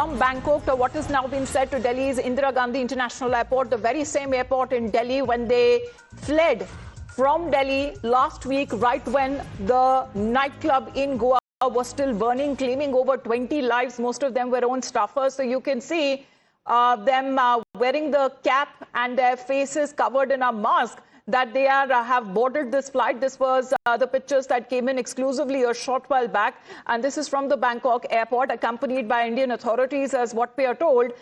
Bangkok to what has now been said to Delhi's Indira Gandhi International Airport, the very same airport in Delhi when they fled from Delhi last week, right when the nightclub in Goa was still burning, claiming over 20 lives. Most of them were own staffers. So you can see them wearing the cap and their faces covered in a mask, that they have boarded this flight. This was the pictures that came in exclusively a short while back. And this is from the Bangkok airport, accompanied by Indian authorities, as what we are told.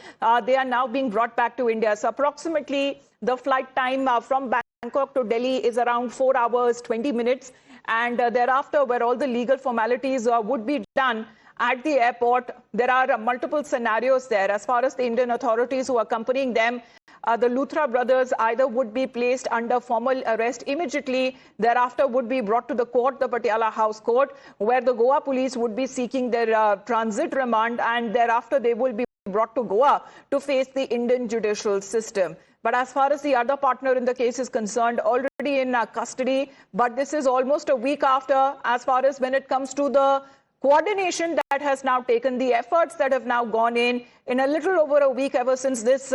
They are now being brought back to India. So approximately the flight time from Bangkok to Delhi is around 4 hours, 20 minutes. And thereafter, where all the legal formalities would be done at the airport, there are multiple scenarios there. As far as the Indian authorities who are accompanying them, the Luthra brothers either would be placed under formal arrest immediately, thereafter would be brought to the court, the Patiala House Court, where the Goa police would be seeking their transit remand, and thereafter they will be brought to Goa to face the Indian judicial system. But as far as the other partner in the case is concerned, already in custody, but this is almost a week after, as far as when it comes to the coordination that has now taken, the efforts that have now gone in a little over a week ever since this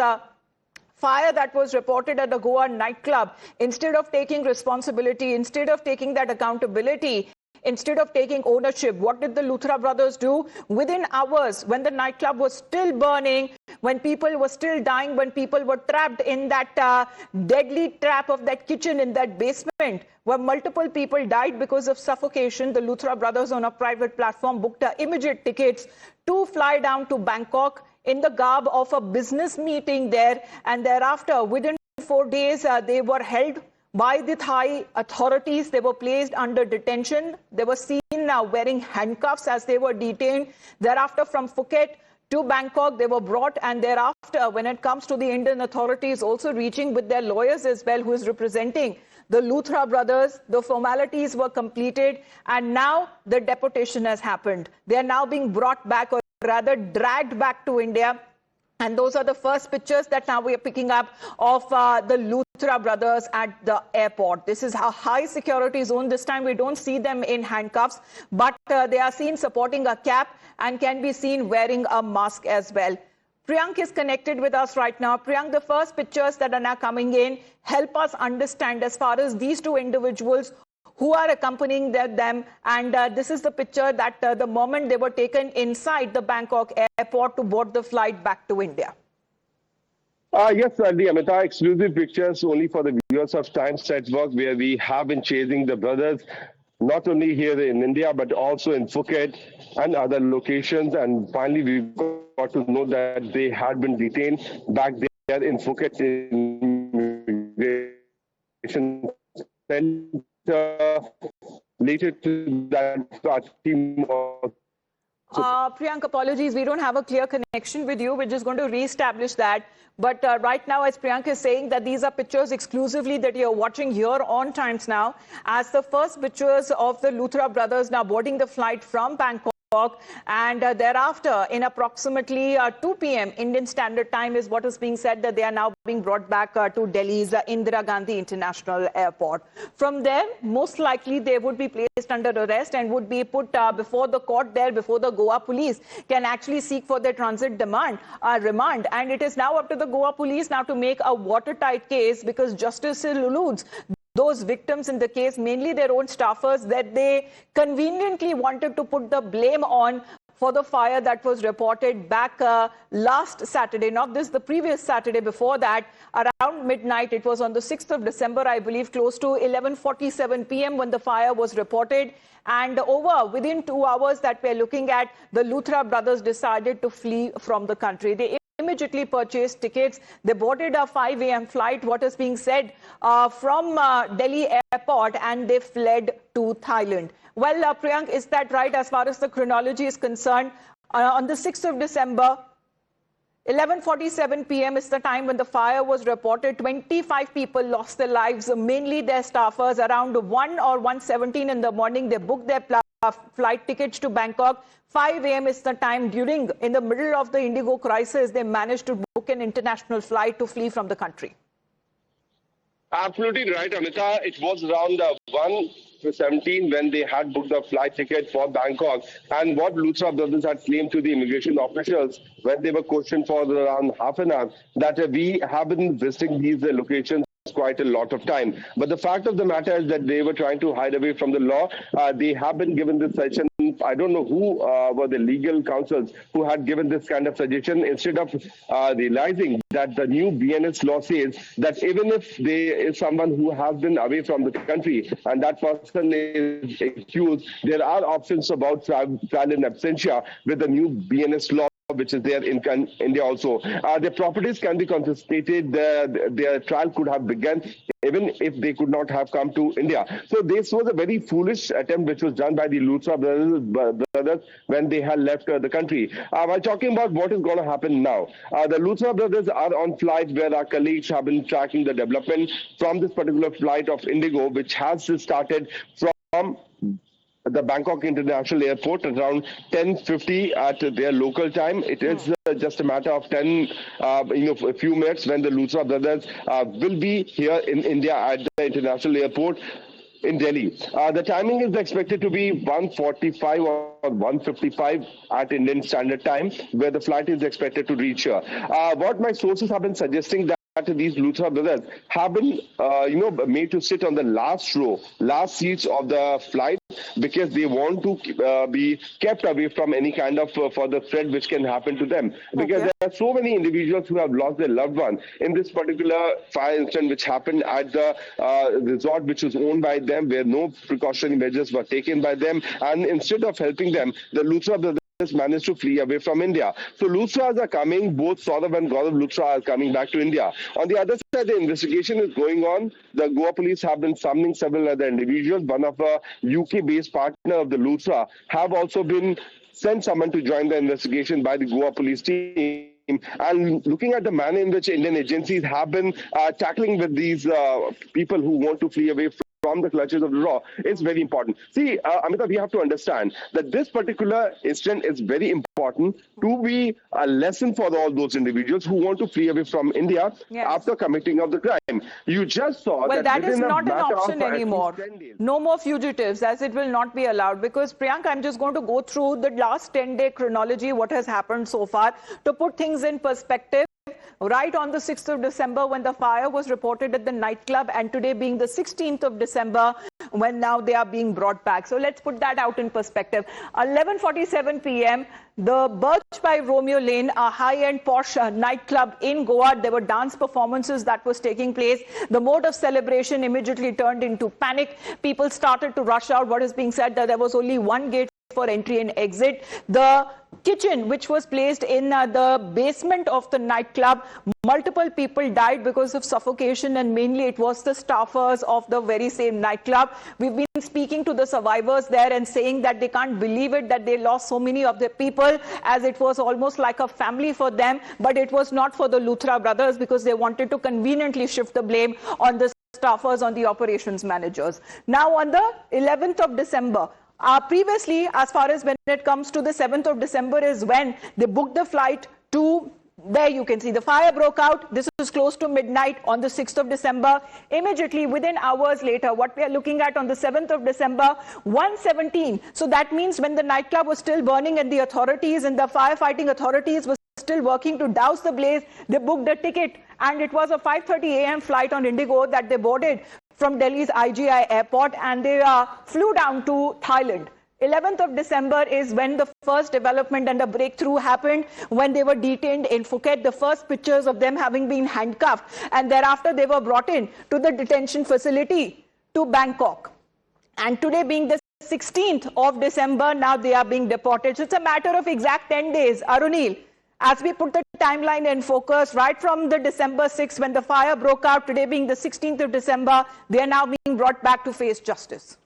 fire that was reported at the Goa nightclub. Instead of taking responsibility, instead of taking that accountability, instead of taking ownership, what did the Luthra brothers do? Within hours, when the nightclub was still burning, when people were still dying, when people were trapped in that deadly trap of that kitchen in that basement, where multiple people died because of suffocation, the Luthra brothers on a private platform booked immediate tickets to fly down to Bangkok in the garb of a business meeting there. And thereafter, within 4 days, they were held by the Thai authorities. They were placed under detention. They were seen wearing handcuffs as they were detained. Thereafter, from Phuket to Bangkok, they were brought. And thereafter, when it comes to the Indian authorities also reaching with their lawyers as well, who is representing the Luthra brothers, the formalities were completed. And now the deportation has happened. They are now being brought back, or rather dragged back to India. And those are the first pictures that now we are picking up of the Luthra brothers at the airport. This is a high security zone. This time we don't see them in handcuffs, but they are seen supporting a cap and can be seen wearing a mask as well. Priyank is connected with us right now. Priyank, the first pictures that are now coming in help us understand as far as these two individuals who are accompanying them, and this is the picture that the moment they were taken inside the Bangkok airport to board the flight back to India. Yes, the Amita exclusive pictures only for the viewers of Times Network, where we have been chasing the brothers, not only here in India, but also in Phuket and other locations. And finally, we got to know that they had been detained back there in Phuket immigration center. Later to that, our team Priyank, apologies, we don't have a clear connection with you. We're just going to re-establish that. But right now, as Priyank is saying, that these are pictures exclusively that you're watching here on Times Now, as the first pictures of the Luthra brothers now boarding the flight from Bangkok. And thereafter, in approximately 2 p.m. Indian Standard Time is what is being said, that they are now being brought back to Delhi's Indira Gandhi International Airport. From there, most likely they would be placed under arrest and would be put before the court there, before the Goa police can actually seek for their transit remand. And it is now up to the Goa police now to make a watertight case, because justice eludes those victims in the case, mainly their own staffers, that they conveniently wanted to put the blame on for the fire that was reported back last Saturday, not this, the previous Saturday before that, around midnight. It was on the 6th of December, I believe, close to 11:47 p.m. when the fire was reported. And within 2 hours that we're looking at, the Luthra brothers decided to flee from the country. They immediately purchased tickets. They boarded a 5 a.m. flight, what is being said, from Delhi airport, and they fled to Thailand. Well, Priyank, is that right as far as the chronology is concerned? On the 6th of December, 11:47 p.m. is the time when the fire was reported. 25 people lost their lives, mainly their staffers. Around 1 or 1:17 in the morning, they booked their flight tickets to Bangkok. 5 a.m. is the time in the middle of the Indigo crisis, they managed to book an international flight to flee from the country. Absolutely right, Amita. It was around 1 17 when they had booked a flight ticket for Bangkok. And what Luthra brothers had claimed to the immigration officials when they were questioned for around half an hour, that we have been visiting these locations quite a lot of time. But the fact of the matter is that they were trying to hide away from the law. They have been given this suggestion. I don't know who were the legal counsels who had given this kind of suggestion, instead of realizing that the new BNS law says that even if there is someone who has been away from the country and that person is accused, there are options about trial in absentia with the new BNS law, which is there in India also. Their properties can be confiscated. Their trial could have begun even if they could not have come to India. So this was a very foolish attempt which was done by the Luthra brothers when they had left the country. While talking about what is going to happen now, the Luthra brothers are on flight where our colleagues have been tracking the development from this particular flight of Indigo, which has started from the Bangkok International Airport around 10:50 at their local time. It is just a matter of a few minutes when the Luthra brothers will be here in India at the international airport in Delhi. The timing is expected to be 1:45 or 1:55 at Indian Standard Time, where the flight is expected to reach here. What my sources have been suggesting that these Luthra brothers have been, made to sit on the last seats of the flight, because they want to be kept away from any kind of further threat which can happen to them. Because there are so many individuals who have lost their loved one in this particular fire incident which happened at the resort which was owned by them, where no precautionary measures were taken by them. And instead of helping them, the Luthra brothers managed to flee away from India. So Luthras are coming, both Saurav and Gaurav Luthra are coming back to India. On the other side, the investigation is going on. The Goa police have been summoning several other individuals. One of a UK-based partner of the Luthra have also been sent someone to join the investigation by the Goa police team. And looking at the manner in which Indian agencies have been tackling with these people who want to flee away from the clutches of the law is very important. See, Amita, we have to understand that this particular incident is very important to be a lesson for all those individuals who want to flee away from India after committing of the crime. You just saw that is not an option anymore. No more fugitives, as it will not be allowed. Because Priyank, I'm just going to go through the last 10-day chronology, what has happened so far, to put things in perspective. Right on the 6th of December, when the fire was reported at the nightclub, and today being the 16th of December, when now they are being brought back. So let's put that out in perspective. 11:47 p.m., the Birch by Romeo Lane, a high-end posh nightclub in Goa. There were dance performances that was taking place. The mode of celebration immediately turned into panic. People started to rush out. What is being said that there was only one gate for entry and exit. The kitchen, which was placed in the basement of the nightclub, multiple people died because of suffocation, and mainly it was the staffers of the very same nightclub. We've been speaking to the survivors there and saying that they can't believe it, that they lost so many of their people, as it was almost like a family for them. But it was not for the Luthra brothers, because they wanted to conveniently shift the blame on the staffers, on the operations managers. Now on the 11th of December, previously, as far as when it comes to the 7th of December is when they booked the flight to, there you can see the fire broke out. This is close to midnight on the 6th of December. Immediately within hours later, what we are looking at on the 7th of December, 1:17. So that means when the nightclub was still burning and the authorities and the firefighting authorities were still working to douse the blaze, they booked a ticket, and it was a 5:30 a.m. flight on Indigo that they boarded from Delhi's IGI airport, and they flew down to Thailand. 11th of December is when the first development and the breakthrough happened, when they were detained in Phuket. The first pictures of them having been handcuffed, and thereafter they were brought in to the detention facility to Bangkok. And today being the 16th of December, now they are being deported. So it's a matter of exact 10 days, Arunil. As we put the timeline in focus, right from the December 6th when the fire broke out, today being the 16th of December, they are now being brought back to face justice.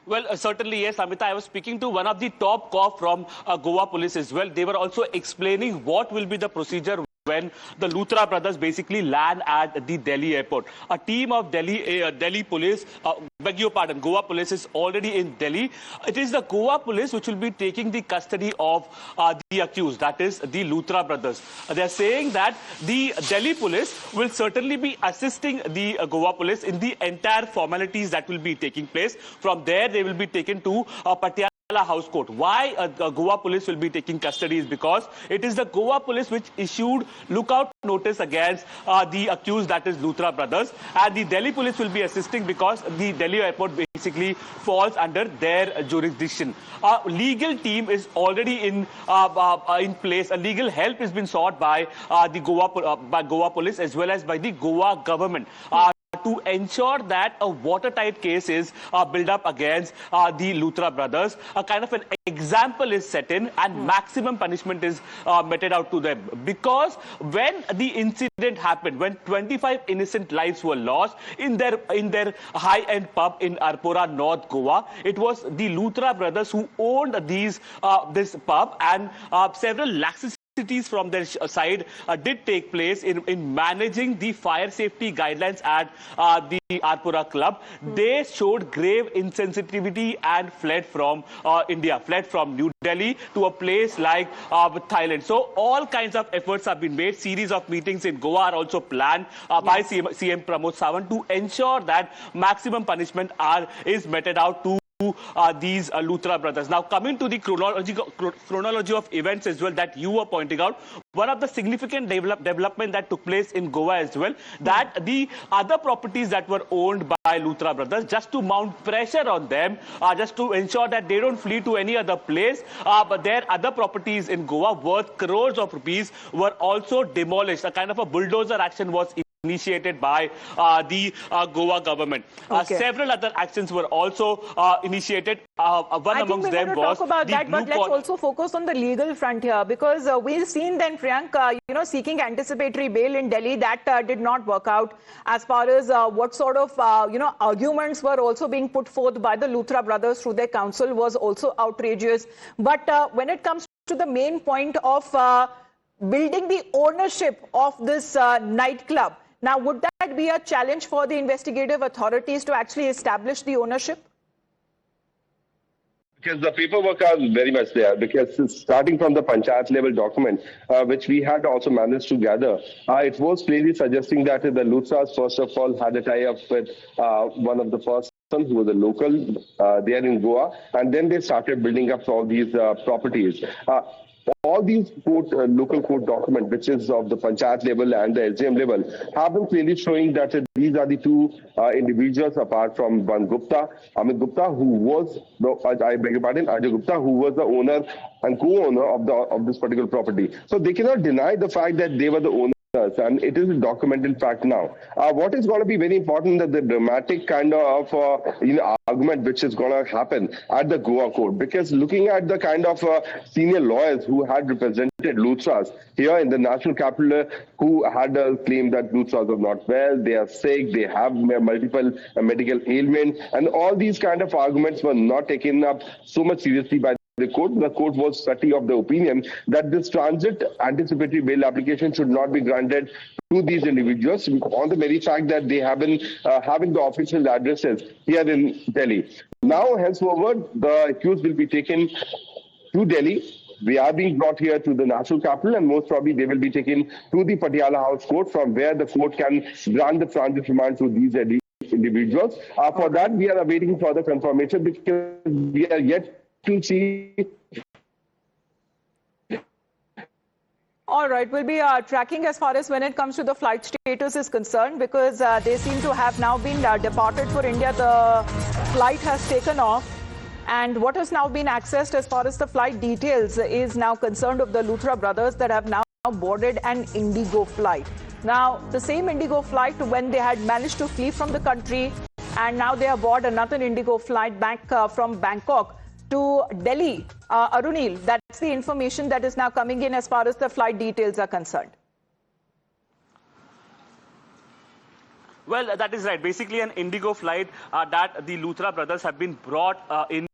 Well, certainly, yes, Amita. I was speaking to one of the top cop from Goa police as well. They were also explaining what will be the procedure when the Luthra brothers basically land at the Delhi airport. A team of Delhi police, beg your pardon, Goa police is already in Delhi. It is the Goa police which will be taking the custody of the accused, that is the Luthra brothers. They are saying that the Delhi police will certainly be assisting the Goa police in the entire formalities that will be taking place. From there, they will be taken to Patiala House Court. Why Goa police will be taking custody is because it is the Goa police which issued lookout notice against the accused, that is Luthra brothers, and the Delhi police will be assisting because the Delhi airport basically falls under their jurisdiction. A legal team is already in place. A legal help has been sought by the Goa police as well as by the Goa government to ensure that a watertight case is built up against the Luthra brothers. A kind of an example is set in and maximum punishment is meted out to them. Because when the incident happened, when 25 innocent lives were lost in their high-end pub in Arpora, North Goa, it was the Luthra brothers who owned this pub, and several laxity from their side did take place in managing the fire safety guidelines at the Arpura club. They showed grave insensitivity and fled from India, fled from New Delhi to a place like Thailand. So all kinds of efforts have been made. Series of meetings in Goa are also planned by CM Pramod Sawant to ensure that maximum punishment is meted out to these Luthra brothers. Now, coming to the chronology of events as well that you were pointing out, one of the significant development that took place in Goa as well, that the other properties that were owned by Luthra brothers, just to mount pressure on them, just to ensure that they don't flee to any other place, but their other properties in Goa worth crores of rupees were also demolished. A kind of a bulldozer action was initiated by the Goa government. Several other actions were also initiated. One amongst them was talk about that, but let's also focus on the legal front here, because we've seen then Priyank, seeking anticipatory bail in Delhi. That did not work out. As far as what sort of arguments were also being put forth by the Luthra brothers through their counsel was also outrageous. But when it comes to the main point of building the ownership of this nightclub, now, would that be a challenge for the investigative authorities to actually establish the ownership? Because the paperwork are very much there, because starting from the Panchayat level document, which we had also managed to gather, it was clearly suggesting that the Luthras, first of all, had a tie-up with one of the persons who was a local there in Goa, and then they started building up all these properties. All these local court documents, which is of the Panchayat level and the SDM level, have been clearly showing that these are the two individuals apart from one Gupta, Amit Gupta, who was, I beg your pardon, Ajay Gupta, who was the owner and co-owner of this particular property. So they cannot deny the fact that they were the owners. And it is a documented fact now. What is going to be very important that the dramatic kind of argument which is going to happen at the Goa court, because looking at the kind of senior lawyers who had represented Luthras here in the national capital, who had claimed that Luthras are not well, they are sick, they have multiple medical ailments, and all these kind of arguments were not taken up so much seriously by the court was certainly of the opinion that this transit anticipatory bail application should not be granted to these individuals on the very fact that they have been having the official addresses here in Delhi. Now, henceforward, the accused will be taken to Delhi. They are being brought here to the national capital, and most probably they will be taken to the Patiala House Court, from where the court can grant the transit remand to these individuals. For that, we are awaiting further confirmation, because we are yet to see. All right, we'll be tracking as far as when it comes to the flight status is concerned, because they seem to have now been departed for India. The flight has taken off, and what has now been accessed as far as the flight details is now concerned of the Luthra brothers that have now boarded an Indigo flight. Now, the same Indigo flight when they had managed to flee from the country, and now they are aboard another Indigo flight back from Bangkok to Delhi. Arunil, that's the information that is now coming in as far as the flight details are concerned. Well, that is right. Basically, an Indigo flight that the Luthra brothers have been brought in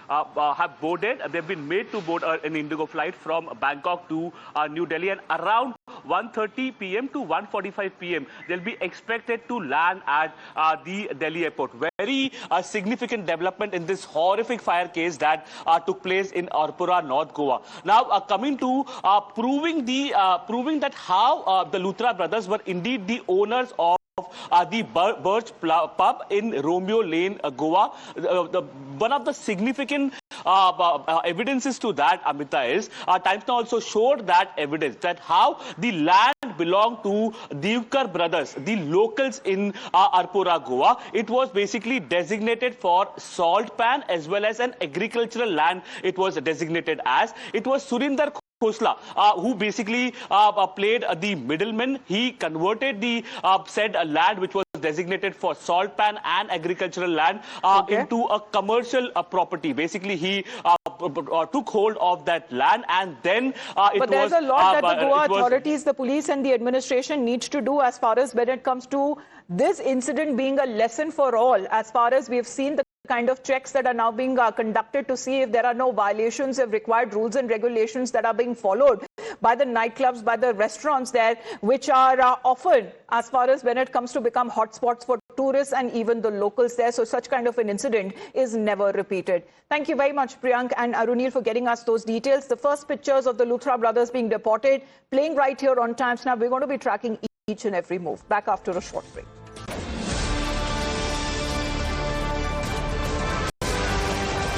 have boarded. They've been made to board an Indigo flight from Bangkok to New Delhi, and around 1:30 p.m. to 1:45 p.m. they'll be expected to land at the Delhi airport. Very significant development in this horrific fire case that took place in Arpura, North Goa. Now, coming to proving that how the Luthra brothers were indeed the owners of the Birch pub in Romeo Lane, Goa. One of the significant evidences to that, Amita, is Times Now also showed that evidence that how the land belonged to Divkar brothers, the locals in Arpura, Goa. It was basically designated for salt pan as well as an agricultural land. It was designated as. It was Surinder Khosla, who basically played the middleman. He converted the said land, which was designated for salt pan and agricultural land, into a commercial property. Basically, he took hold of that land, and then But there's a lot that the Goa authorities, the police and the administration needs to do as far as when it comes to this incident being a lesson for all, as far as we've seen the kind of checks that are now being conducted to see if there are no violations of required rules and regulations that are being followed by the nightclubs, by the restaurants there, which are often, as far as when it comes to become hotspots for tourists and even the locals there. So such kind of an incident is never repeated. Thank you very much, Priyank and Arunil, for getting us those details. The first pictures of the Luthra brothers being deported, playing right here on Times Now. We're going to be tracking each and every move. Back after a short break.